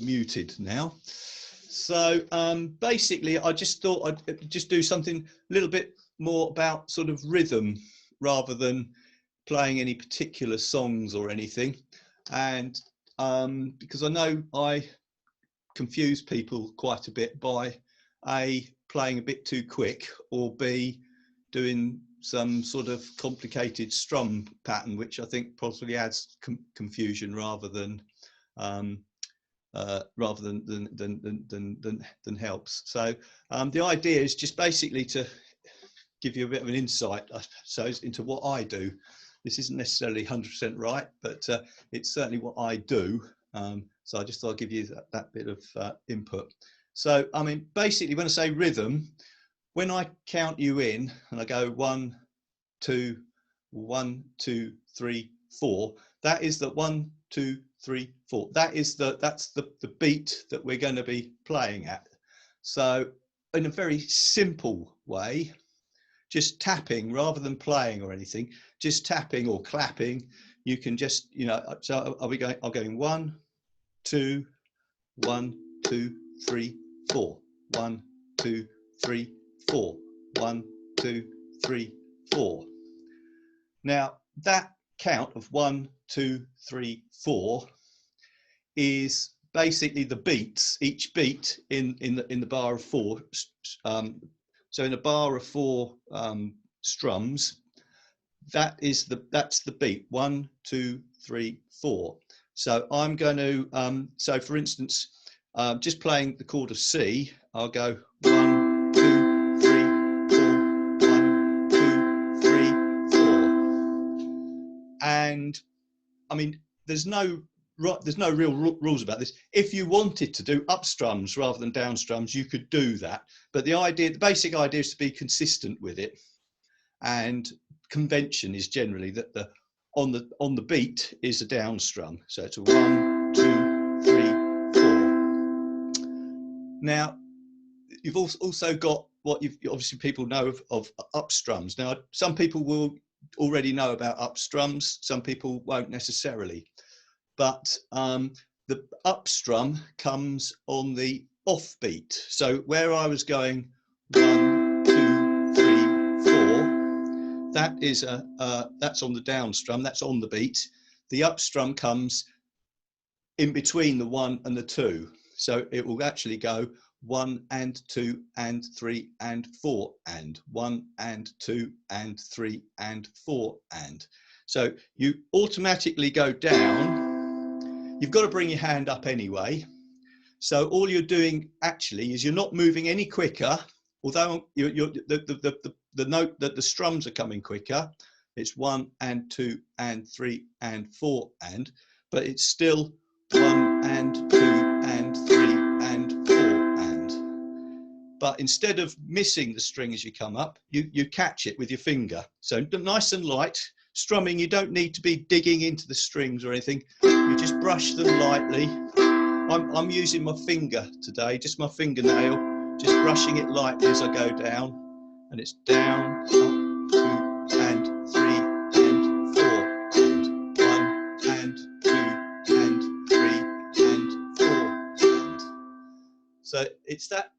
muted now. So basically, I just thought I'd just do something a little bit more about sort of rhythm rather than playing any particular songs or anything. And because I know I confuse people quite a bit by A, playing a bit too quick, or B, doing some sort of complicated strum pattern, which I think possibly adds confusion rather than than helps. So the idea is just basically to give you a bit of an insight, I suppose, into what I do. This isn't necessarily 100% right, but it's certainly what I do. So I just thought I'd give you that bit of input. So, I mean, basically, when I say rhythm, when I count you in and I go 1, 2, 1, 2, 3, 4, that is the 1, 2, 3, 4. That's the beat that we're going to be playing at. So, in a very simple way, just tapping rather than playing or anything, just tapping or clapping, you can just, you know, so I'm going 1, 2, 1, 2, 3, 4, 1, 2, 3, 4, 1, 2, 3, 4. Now that count of 1, 2, 3, 4 is basically the beats, each beat in the bar of 4. So in a bar of 4 strums, that's the beat 1, 2, 3, 4. So I'm going to so for instance, just playing the chord of C, I'll go 1, 2, 3, 4, 1, 2, 3, 4. And I mean, there's no real rules about this. If you wanted to do up strums rather than down strums, you could do that. But the basic idea is to be consistent with it. And convention is generally that on the beat is a down strum. So it's a 1, 2, 3, 4. Now, you've also got what obviously people know of up strums. Now, some people will already know about up strums. Some people won't necessarily. But the up strum comes on the off beat. So where I was going 1, 2, 3, 4, that is that's on the down strum. That's on the beat. The up strum comes in between the 1 and the 2. So it will actually go 1 and 2 and 3 and 4 and 1 and 2 and 3 and 4 and. So you automatically go down. You've got to bring your hand up anyway. So all you're doing actually is you're not moving any quicker, although the note that the strums are coming quicker. It's 1 and 2 and 3 and 4 and, but it's still 1 and 2 and 3 and 4 and. But instead of missing the string as you come up, you catch it with your finger. So nice and light. Strumming, you don't need to be digging into the strings or anything. You just brush them lightly. I'm using my finger today, just my fingernail, just brushing it lightly as I go down. And it's down, up, 2 and 3 and 4 and 1 and 2 and 3 and 4 and. So it's that.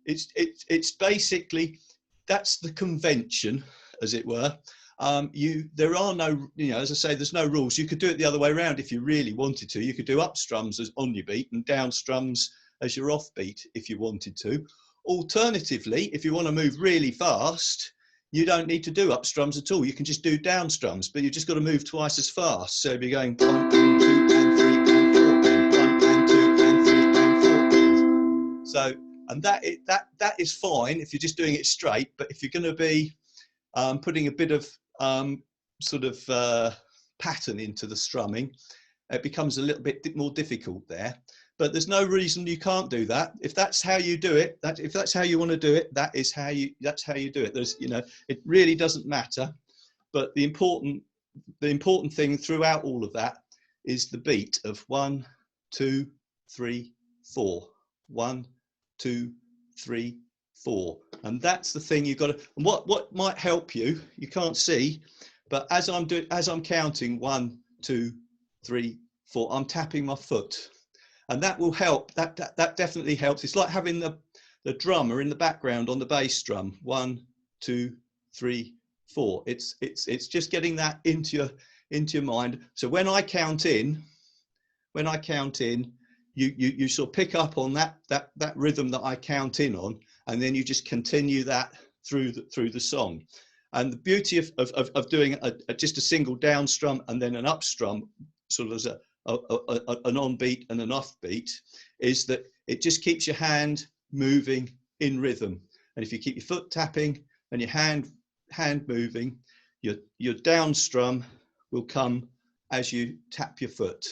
It's basically, that's the convention, as it were. There are no, you know, as I say, there's no rules. You could do it the other way around if you really wanted to. You could do up strums as on your beat and down strums as your off beat if you wanted to. Alternatively, if you want to move really fast, you don't need to do up strums at all. You can just do down strums, but you've just got to move twice as fast. So you're going 1 and 2 and 3 and 4 and 1 and 2 and 3 and 4 and. So, and that is fine if you're just doing it straight. But if you're going to be putting a bit of sort of pattern into the strumming, it becomes a little bit more difficult there. But there's no reason you can't do that. If that's how you do it, if that's how you want to do it, that's how you do it. There's, you know, it really doesn't matter. But the important thing throughout all of that is the beat of 1, 2, 3, 4. 1, 2, 3, 4. And that's the thing you've got to. And what might help you, you can't see, but as I'm counting 1, 2, 3, 4, I'm tapping my foot. and that will help. That definitely helps. It's like having the drummer in the background on the bass drum. 1, 2, 3, 4. It's just getting that into your mind. So when I count in, you sort of pick up on that rhythm that I count in on, and then you just continue that through the song. And the beauty of doing just a single down strum and then an up strum, sort of as an on beat and an off beat, is that it just keeps your hand moving in rhythm. And if you keep your foot tapping and your hand moving, your down strum will come as you tap your foot.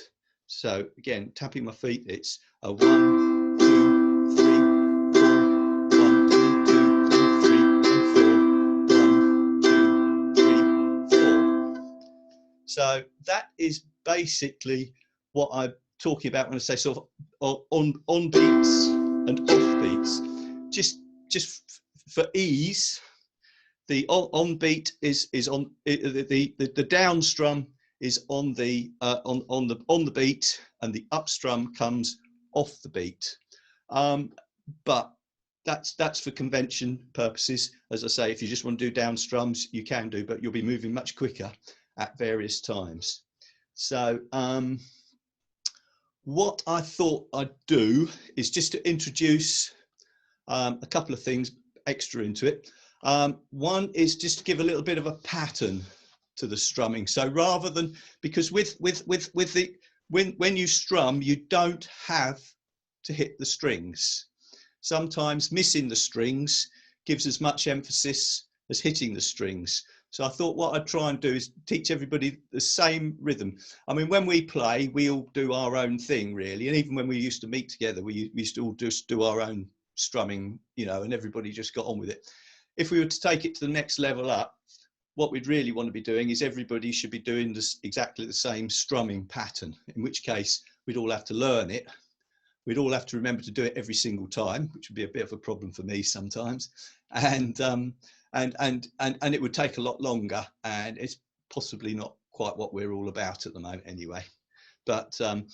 So again, tapping my feet, it's a 1, 2, 3, 4, 1, 2, 3, and 4, 1, 2, 3, 4. So that is basically what I'm talking about when I say sort of on beats and off beats. Just for ease, the on beat is on the down strum is on the beat, and the up strum comes off the beat. But that's for convention purposes. As I say, if you just want to do down strums, you can do, but you'll be moving much quicker at various times. So what I thought I'd do is just to introduce a couple of things extra into it. One is just to give a little bit of a pattern to the strumming. So rather than, because when you strum, you don't have to hit the strings. Sometimes missing the strings gives as much emphasis as hitting the strings. So I thought what I'd try and do is teach everybody the same rhythm. I mean, when we play, we all do our own thing, really. And even when we used to meet together, we used to all just do our own strumming, you know, and everybody just got on with it. If we were to take it to the next level up, what we'd really want to be doing is everybody should be doing this exactly the same strumming pattern, in which case we'd all have to learn it. We'd all have to remember to do it every single time, which would be a bit of a problem for me sometimes. And it would take a lot longer, and it's possibly not quite what we're all about at the moment anyway. But for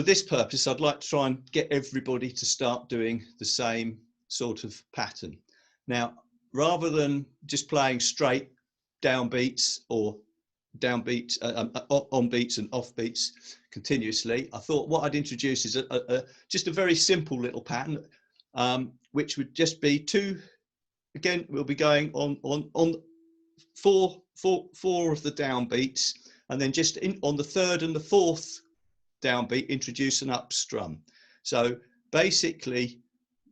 this purpose, I'd like to try and get everybody to start doing the same sort of pattern. Now, rather than just playing straight down beats or on beats and off beats continuously, I thought what I'd introduce is just a very simple little pattern, which would just be two. Again, we'll be going on four of the down beats, and then just on the third and the fourth downbeat, introduce an up strum. So basically,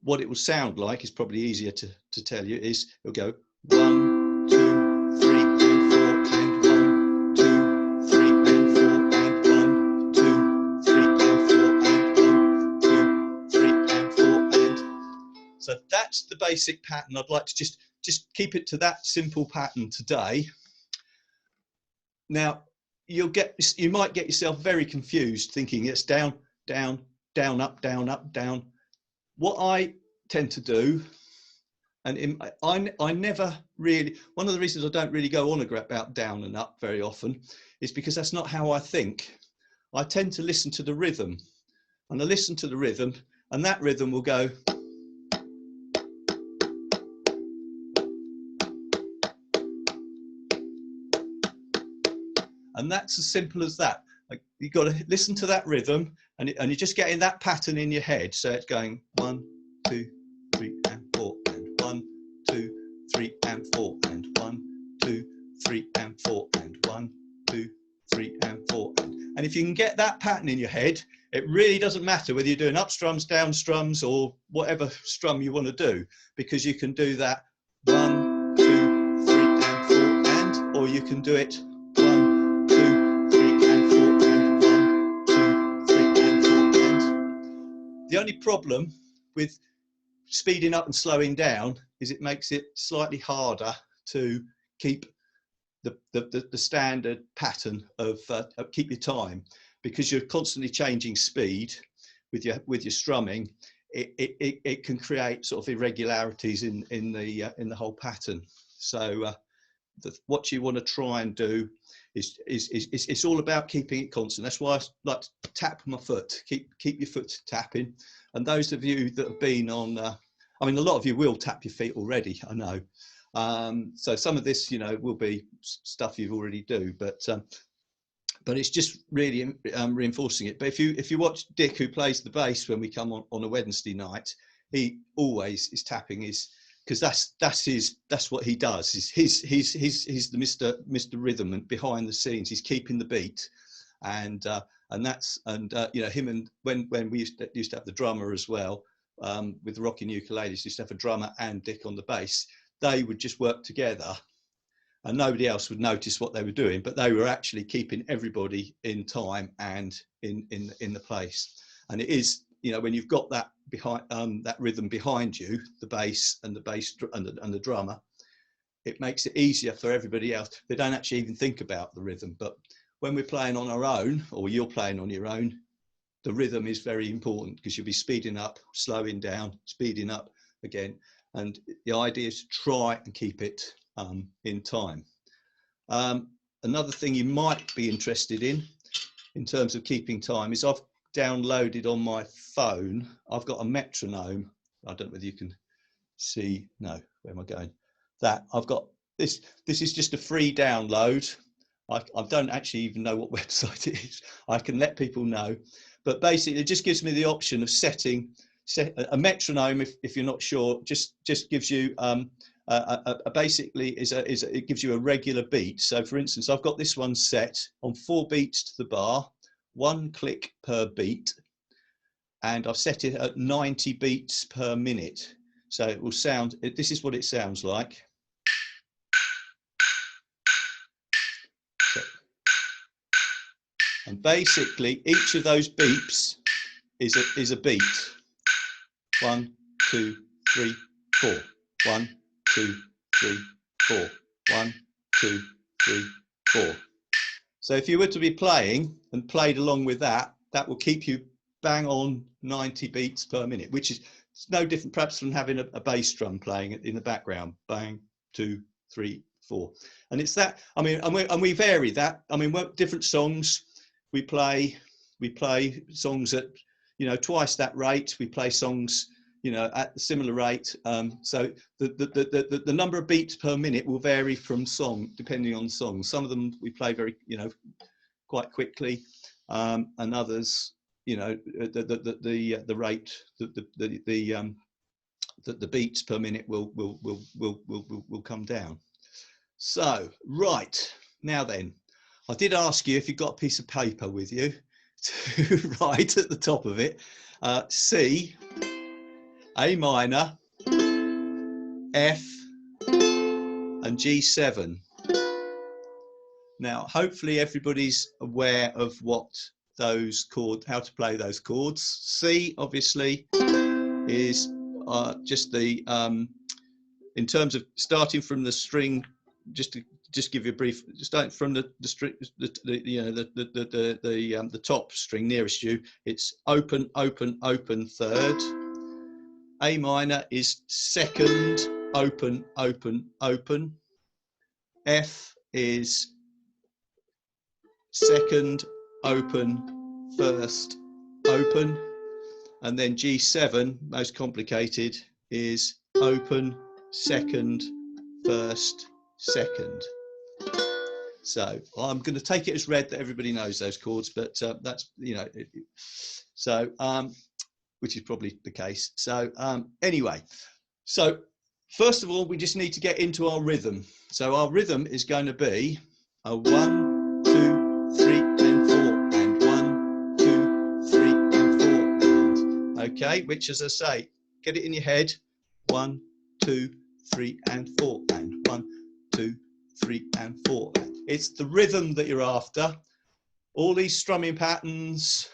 what it will sound like is probably easier to tell you is it'll go 1, 2, 3, and 4, and 1, 2, 3, and 4, and 1, 2, 3, and 4, and 1, 2, 3, and 4, and. So that's the basic pattern. I'd like to just keep it to that simple pattern today. Now, you might get yourself very confused thinking it's down, down, down, up, down, up, down. What I tend to do, and I never really, one of the reasons I don't really go on about down and up very often is because that's not how I think. I tend to listen to the rhythm, and I listen to the rhythm, and that rhythm will go. And that's as simple as that. Like, you've got to listen to that rhythm, and you're just getting that pattern in your head. So it's going 1, 2, 3, and 4, and 1, 2, 3, and 4, and 1, 2, 3, and 4, and 1, 2, 3, and 4. And if you can get that pattern in your head, it really doesn't matter whether you're doing up strums, down strums, or whatever strum you want to do, because you can do that 1, 2, 3, and 4, and, or you can do it 1, 2, 3, and 4, and 1, 2, 3, and 4, and. The only problem with speeding up and slowing down is it makes it slightly harder to keep the standard pattern of keep your time, because you're constantly changing speed with your strumming. It can create sort of irregularities in the whole pattern. So what you want to try and do It's all about keeping it constant. That's why I like to tap my foot, keep your foot tapping. And those of you that have been on, I mean, a lot of you will tap your feet already, I know. So some of this, you know, will be stuff you already do, but it's just really reinforcing it. But if you watch Dick, who plays the bass when we come on a Wednesday night, he always is tapping his, because that's what he does. He's the Mr. Rhythm, and behind the scenes he's keeping the beat, and that's you know, him, and when we used to have the drummer as well, with the rocking ukuleles, used to have a drummer and Dick on the bass. They would just work together, and nobody else would notice what they were doing, but they were actually keeping everybody in time and in the place. And it is, you know, when you've got that behind, that rhythm behind you, the bass and the drummer, it makes it easier for everybody else. They don't actually even think about the rhythm. But when we're playing on our own, or you're playing on your own, the rhythm is very important, because you'll be speeding up, slowing down, speeding up again. And the idea is to try and keep it in time. Another thing you might be interested in terms of keeping time, is I've downloaded on my phone, I've got a metronome. I don't know whether you can see, no, where am I going? That I've got this is just a free download. I don't actually even know what website it is. I can let people know, but basically it just gives me the option of setting a metronome. If you're not sure, just gives you basically it gives you a regular beat. So for instance, I've got this one set on 4 beats to the bar, 1 click per beat, and I've set it at 90 beats per minute. So it will sound, this is what it sounds like. So, and basically each of those beeps is a beat. 1, 2, 3, 4. 1, 2, 3, 4. 1, 2, 3, 4. So if you were to be playing and played along with that, that will keep you bang on 90 beats per minute, which is no different perhaps from having a bass drum playing in the background. Bang, 2, 3, 4. And it's that, I mean, and we vary that. I mean, different songs, we play songs at, you know, twice that rate. We play songs, you know, at a similar rate. So the number of beats per minute will vary from song, depending on songs. Some of them we play very, you know, quite quickly, and others, you know, the rate, the beats per minute will come down. So right now then, I did ask you if you've got a piece of paper with you to write at the top of it, C, A minor, F, and G7. Now, hopefully everybody's aware of what those chords, how to play those chords. C, obviously, is just the, in terms of starting from the string, just give you a brief, starting from the string, you know, the top string nearest you, it's open, open, open, third. A minor is second, open, open, open. F is second, open, first, open. And then G7, most complicated, is open, second, first, second. So I'm going to take it as read that everybody knows those chords, but that's, you know, so which is probably the case. So anyway, so first of all, we just need to get into our rhythm. So our rhythm is going to be a 1, 2, 3, and 4, and 1, 2, 3, and 4, and, okay, which, as I say, get it in your head, 1, 2, 3, and 4, and 1, 2, 3, and 4. It's the rhythm that you're after. All these strumming patterns,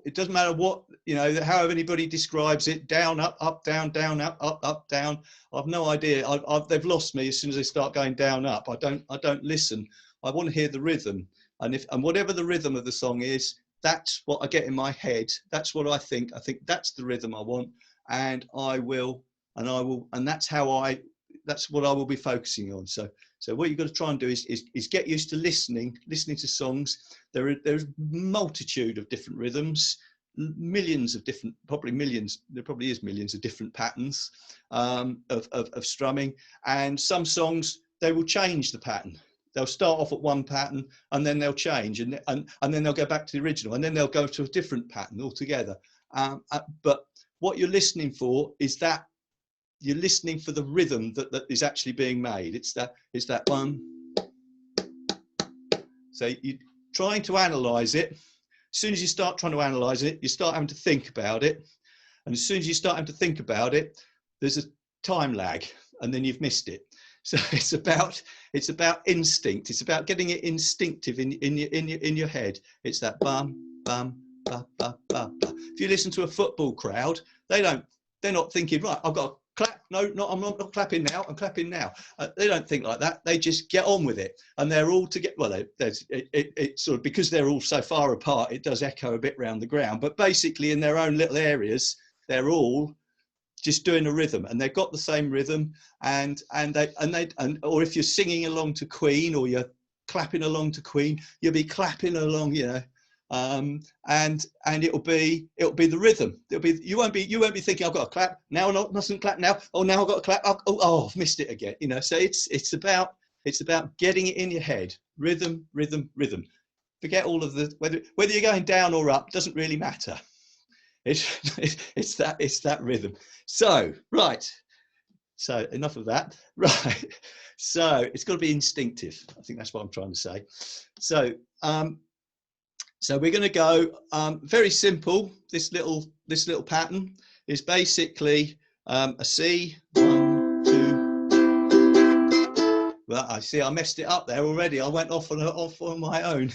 it doesn't matter what, you know, however anybody describes it, down, up, down, up, up, down. I've no idea. They've lost me as soon as they start going down, up. I don't listen. I want to hear the rhythm. And whatever the rhythm of the song is, that's what I get in my head. That's what I think. I think that's the rhythm I want, and that's what I will be focusing on. So So what you've got to try and do is get used to listening to songs. There's a multitude of different rhythms, millions of different, probably millions, there probably is millions of different patterns of strumming. And some songs, they will change the pattern. They'll start off at one pattern and then they'll change and then they'll go back to the original and then they'll go to a different pattern altogether. But what you're listening for is that you're listening for the rhythm that is actually being made. It's that one. So you're trying to analyze it. As soon as you start trying to analyze it, you start having to think about it. And as soon as you start having to think about it, there's a time lag and then you've missed it. So it's about instinct. It's about getting it instinctive in your head. It's that bum, bum, ba, ba, ba, ba. If you listen to a football crowd, they're not thinking, right, I've got to clap. No, I'm not clapping now. I'm clapping now. They don't think like that. They just get on with it, and they're all together. Well, it sort of, because they're all so far apart, it does echo a bit round the ground. But basically, in their own little areas, they're all just doing a rhythm, and they've got the same rhythm. And or if you're singing along to Queen, or you're clapping along to Queen, you'll be clapping along, you know. And it'll be the rhythm. You won't be thinking, I've got to clap now, I mustn't clap now, oh now I've got to clap, oh I've missed it again, you know. So it's about getting it in your head. Rhythm. Forget all of the whether you're going down or up, doesn't really matter. It's that rhythm. So right, so enough of that. Right, so it's got to be instinctive. I think that's what I'm trying to say. So we're going to go very simple. This little pattern is basically a C, 1, 2. Well, I see I messed it up there already. I went off on my own.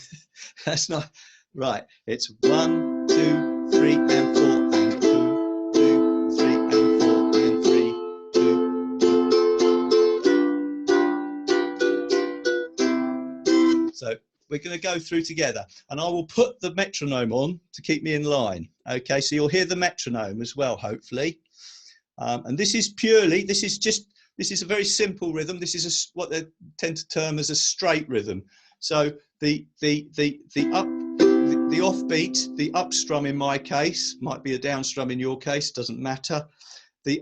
That's not right. It's 1, 2, 3, and 4, and 2, 2, 3, and 4, and 3, 2. So we're going to go through together, and I will put the metronome on to keep me in line. Okay, so you'll hear the metronome as well, hopefully. And this is a very simple rhythm. This is what they tend to term as a straight rhythm. So the offbeat, the up strum in my case, might be a down strum in your case, doesn't matter. The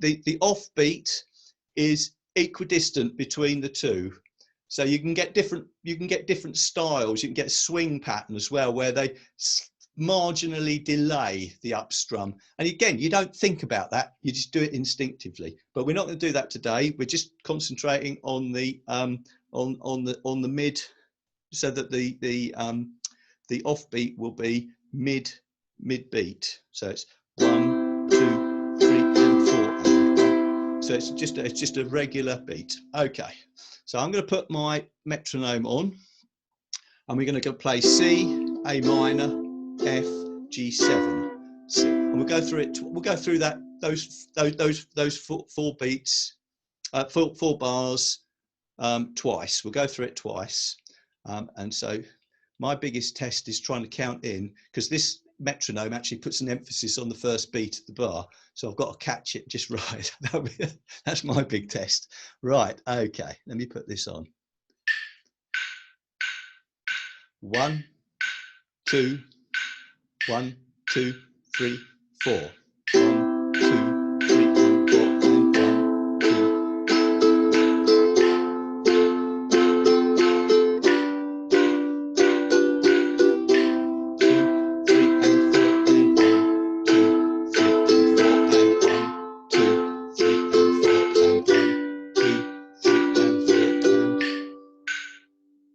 offbeat is equidistant between the two. So you can get different styles. You can get a swing pattern as well, where they marginally delay the up strum. And again, you don't think about that. You just do it instinctively. But we're not going to do that today. We're just concentrating on the mid, so that the offbeat will be mid beat. So it's 1, 2, 3, and 4. So it's just a regular beat. Okay. So I'm going to put my metronome on, and we're going to play C, A minor, F, G7. So, and we'll go through it. We'll go through those four beats, four bars twice. We'll go through it twice. And so my biggest test is trying to count in, because this metronome actually puts an emphasis on the first beat of the bar. So I've got to catch it just right. That's my big test. Right, okay, let me put this on. 1, 2, 1, 2, 3, 4. 1, 2, 3, and 4, and 1, 2.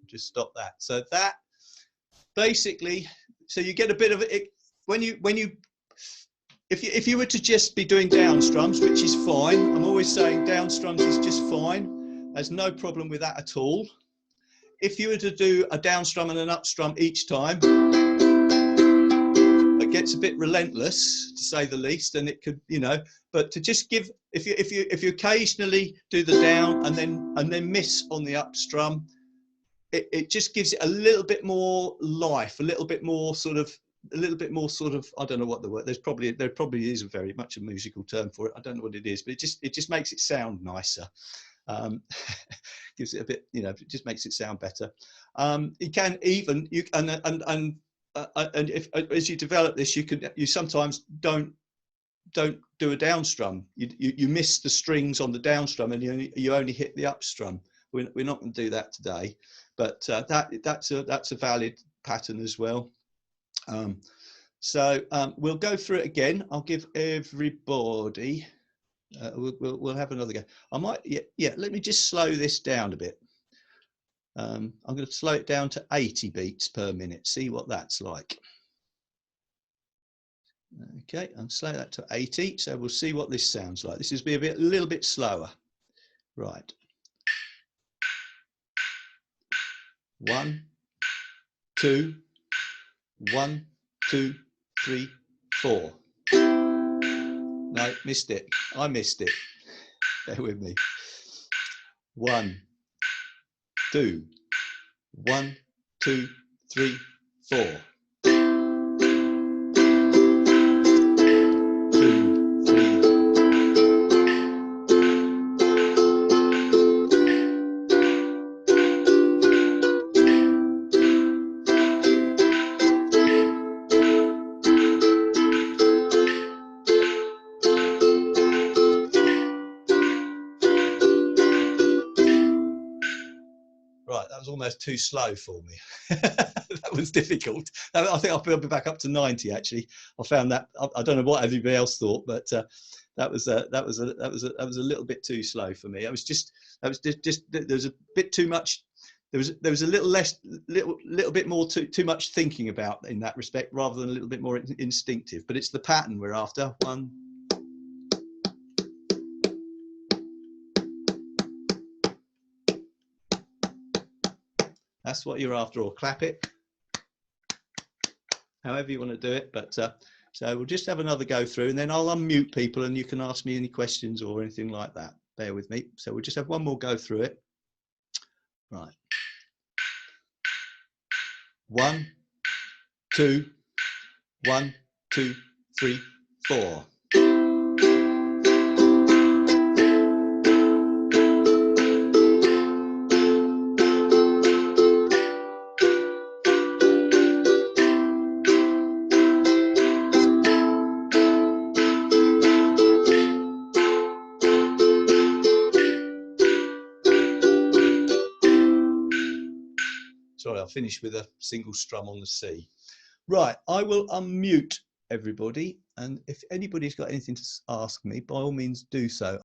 Just stop that. So that basically, so you get a bit of it if you were to just be doing down strums, which is fine. I'm always saying down strums is just fine. There's no problem with that at all. If you were to do a down strum and an up strum each time, it gets a bit relentless, to say the least, and it could, you know. But to just give, if you occasionally do the down and then miss on the up strum, it just gives it a little bit more life, a little bit more sort of, I don't know what the word, there probably is very much a musical term for it. I don't know what it is, but it just makes it sound nicer. Gives it a bit, you know, it just makes it sound better. You can even and if as you develop this, you sometimes don't do a down strum. You miss the strings on the down strum, and you only hit the up strum. We're not going to do that today, but that's a valid pattern as well. We'll go through it again. I'll give everybody. We'll have another go. I might, yeah. Let me just slow this down a bit. I'm going to slow it down to 80 beats per minute. See what that's like. Okay, and slow that to 80. So we'll see what this sounds like. This is be a little bit slower. Right. 1, 2, 1, 2, 3, 4. No, missed it. I missed it. Bear with me. 1, 2, 1, 2, 3, 4. 2, 3. Right, that was almost too slow for me. That was difficult. I think I'll be back up to 90. Actually, I found that. I don't know what everybody else thought, but that was a little bit too slow for me. There was a bit too much. There was a little bit more too much thinking about in that respect, rather than a little bit more instinctive. But it's the pattern we're after. 1. That's what you're after, or clap it, however you want to do it. But so we'll just have another go through, and then I'll unmute people and you can ask me any questions or anything like that. Bear with me. So we'll just have one more go through it. Right. 1, 2, 1, 2, 3, 4. Sorry, I'll finish with a single strum on the C. Right, I will unmute everybody, and if anybody's got anything to ask me, by all means do so.